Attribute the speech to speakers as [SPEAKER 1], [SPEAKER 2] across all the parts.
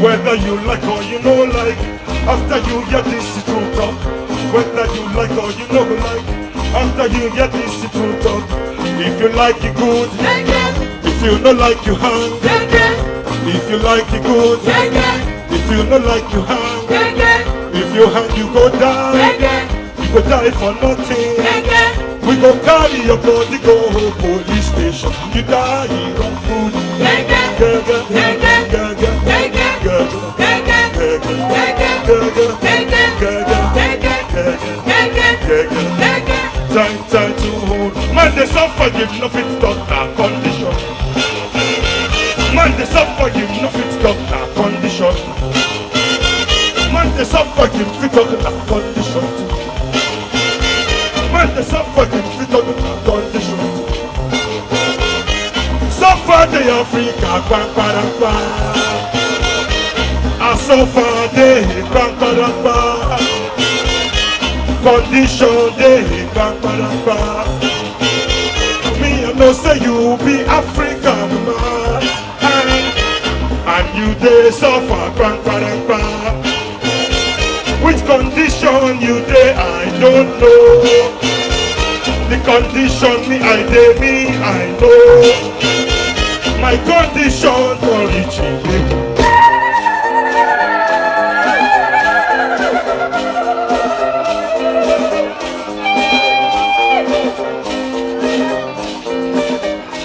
[SPEAKER 1] Whether you like or you know like, after you get this true talk. Whether you like or you know like, after you get this true talk. If you like it good, if you don't like you hang. If you like it good, if you don't like you hang. If you hang you go down, you go die for nothing. We go carry your body go home police station. You die on food. Time to hold. Man, they suffer, give nothing stop that condition. Man, they suffer, give nothing stop that condition. Man, they suffer, give fit on that condition. Man, they suffer, give fit on that condition. Suffer the Africa, I suffer the condition they me I know say you be African man, and you they suffer which condition you they I don't know. The condition me I know. My condition for reaching.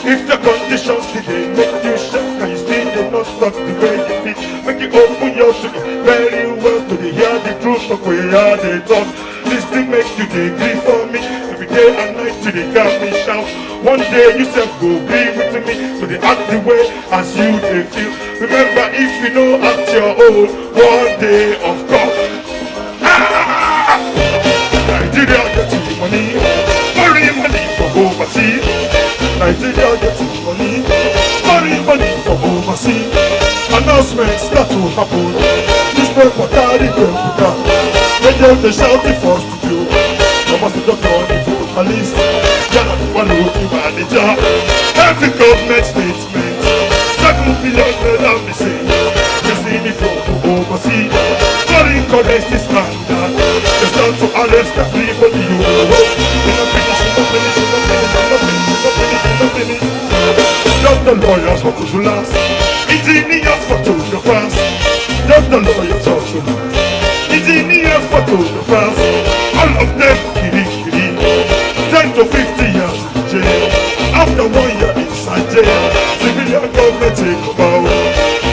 [SPEAKER 1] If the conditions today make you shake and you still do not stop the way you feel, make you open your to it very well to the hear the truth of where they talk. This thing make you agree for me every day and night to the got me shout. One day you self go agree with me so they act the way as you they feel. Remember if you know act your own, one day of course. Nigeria get the money, foreign money for overseas. Nigeria getting money from overseas. Announcements start to happen. This paper carry them to down. Radio they shout it first to you. Almost the doctor on the police. Jana the one who the manager. Every government statement. 7 billion naira missing. Just in it from overseas. Foreign currency standard. They start to arrest everybody you know. Just the lawyers for to last, engineers for to the fast. Just the lawyers for to last, engineers for to the fast. All of them kiri 10 to 50 years in jail. After 1 year inside jail, civilian government take over.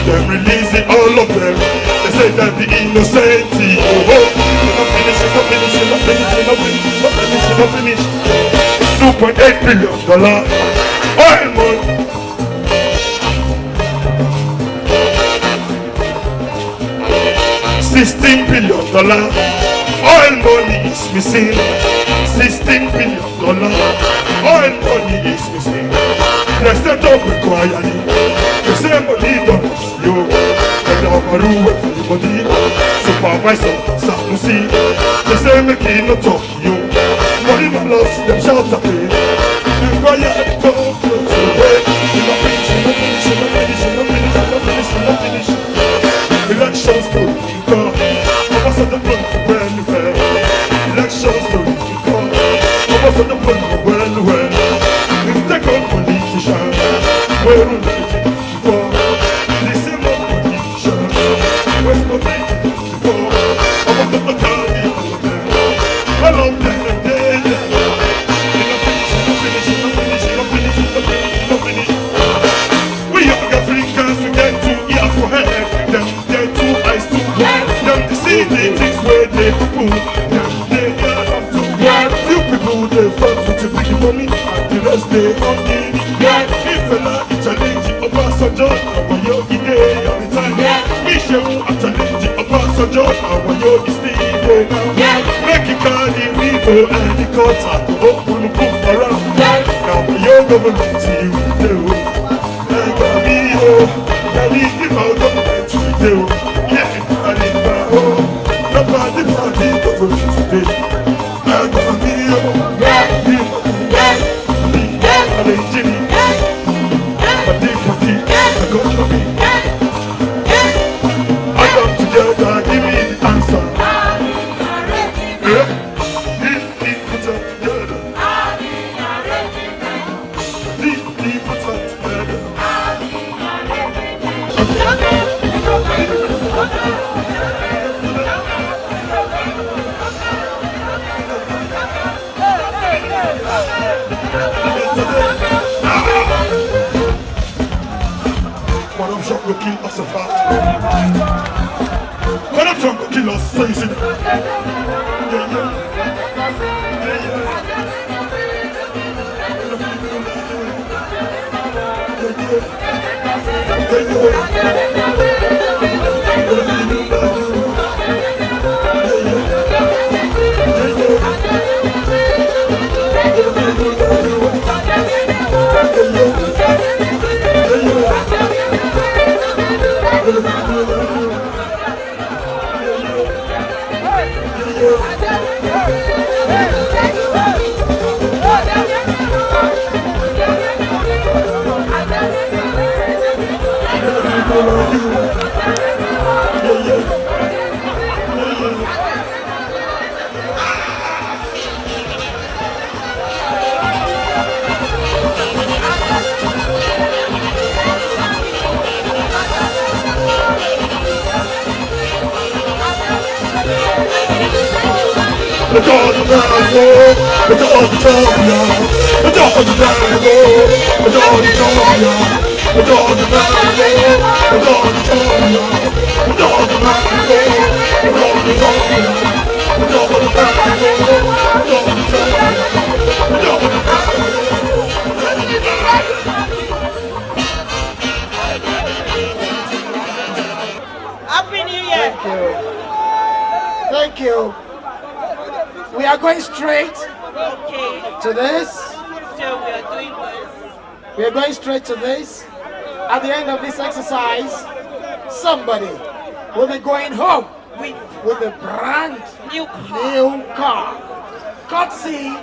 [SPEAKER 1] Them releasing all of them. They say that the innocent. Not finish. $2.8 billion oil money. $16 billion oil money is missing. $16 billion oil money is missing. They say don't require it. They say money don't cost you. They don't worry for the money. Supervisor Sanusi. They say make it not talk you. Money no loss, them shout at me. Require the go close away. You not finish, you not finish, you not finish, you not finish, you not finish, you not finish. Elections to go. What's on the front when you fail? Elections to go. What's on the front when you fail? If you take on politicians, where will they go? They say no politicians. Where's the way to go? What's on the party all of them? All of them. Money and the rest they on it. If a lot is challenging about Sanjo, our yogi day every time. We show a challenging about Sanjo, our yogi stay there now. Make it carry river and the courts are to open the book around. Now my yoga government you do. And me I need the government to do. Yeah, I need my home. Nobody party government today. I got me kill us a fat. When I'm trying to kill us, so you see. Yeah, yeah. It's all the Django, it's all the champion, it's all the Django, it's all the champion, it's all the Django, it's all the champion, it's all the Django, it's all the champion, it's all the Django, it's all the champion, it's all the
[SPEAKER 2] Happy New Year!
[SPEAKER 3] Thank you. We are going straight to this.
[SPEAKER 2] So we are doing this.
[SPEAKER 3] We are going straight to this. At the end of this exercise, somebody will be going home with a brand
[SPEAKER 2] New
[SPEAKER 3] car. Courtesy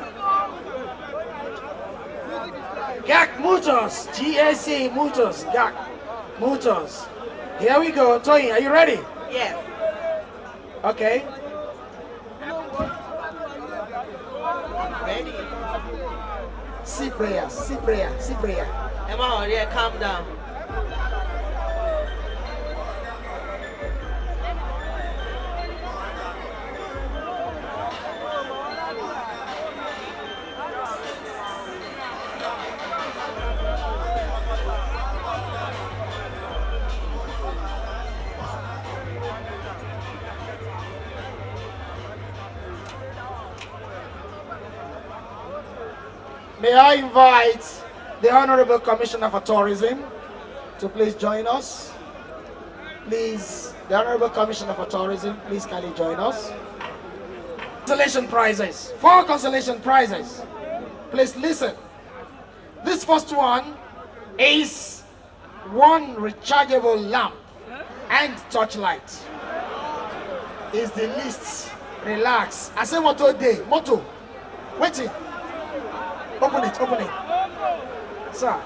[SPEAKER 3] GAC Motors, GAC Motors, GAC Motors. Here we go. Toyin, are you ready?
[SPEAKER 2] Yes.
[SPEAKER 3] Okay.
[SPEAKER 2] Ready?
[SPEAKER 3] See prayer, see prayer, see prayer.
[SPEAKER 2] Emma, yeah, calm down.
[SPEAKER 3] May I invite the Honorable Commissioner for Tourism to please join us. Please, the Honorable Commissioner for Tourism, please kindly join us. Consolation prizes, 4 consolation prizes. Please listen. This first one is 1 rechargeable lamp and torchlight. Is the list. Relax. I say motto day, motto. Waiting. Open it, open it. Sir.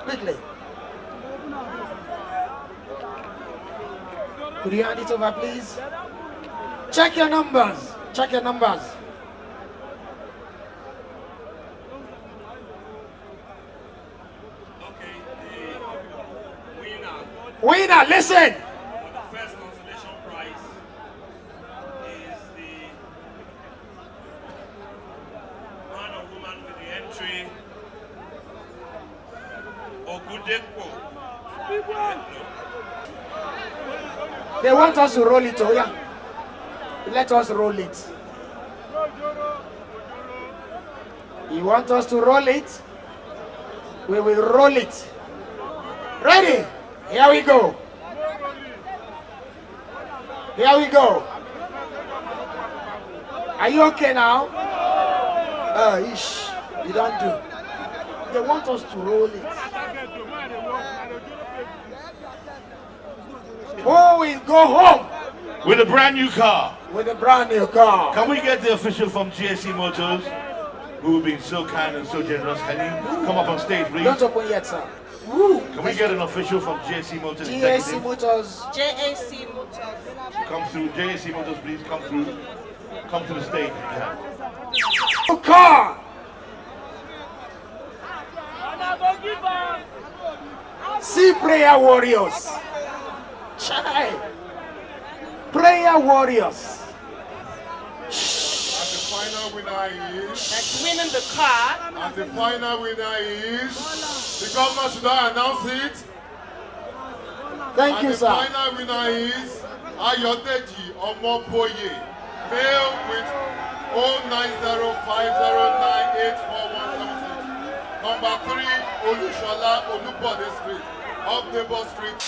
[SPEAKER 3] Quickly. Could you hand it over, please? Check your numbers. Check your numbers.
[SPEAKER 4] Okay, the winner.
[SPEAKER 3] Winner, listen.
[SPEAKER 4] The first consolation prize is the man or woman with the entry Ogudepo.
[SPEAKER 3] They want us to roll it, oh yeah. Let us roll it. You want us to roll it? We will roll it. Ready? Here we go. Here we go. Are you okay now? Ish. You don't do. They want us to roll it. Who will go home
[SPEAKER 1] with a brand new car?
[SPEAKER 3] with a brand new car?
[SPEAKER 1] Can we get the official from GSC Motors, who have been so kind and so generous? Can you come up on stage, please?
[SPEAKER 3] Don't open yet, sir.
[SPEAKER 1] Can we get an official from GSC Motors?
[SPEAKER 3] GAC
[SPEAKER 1] executive?
[SPEAKER 3] Motors.
[SPEAKER 2] JAC Motors.
[SPEAKER 1] Come through. JSC Motors, please come through. Come to the stage. Yeah.
[SPEAKER 3] Car. See prayer warriors. Chai. Prayer warriors.
[SPEAKER 5] And the final winner is.
[SPEAKER 2] That's winning the car.
[SPEAKER 5] And the final winner is. The governor should I announce it?
[SPEAKER 3] Thank
[SPEAKER 5] and
[SPEAKER 3] you,
[SPEAKER 5] the
[SPEAKER 3] sir.
[SPEAKER 5] final winner is Ayodeji Omoboye, male with 09050984176. Number 3, Olushola Olubode Street, off Neighbor Street.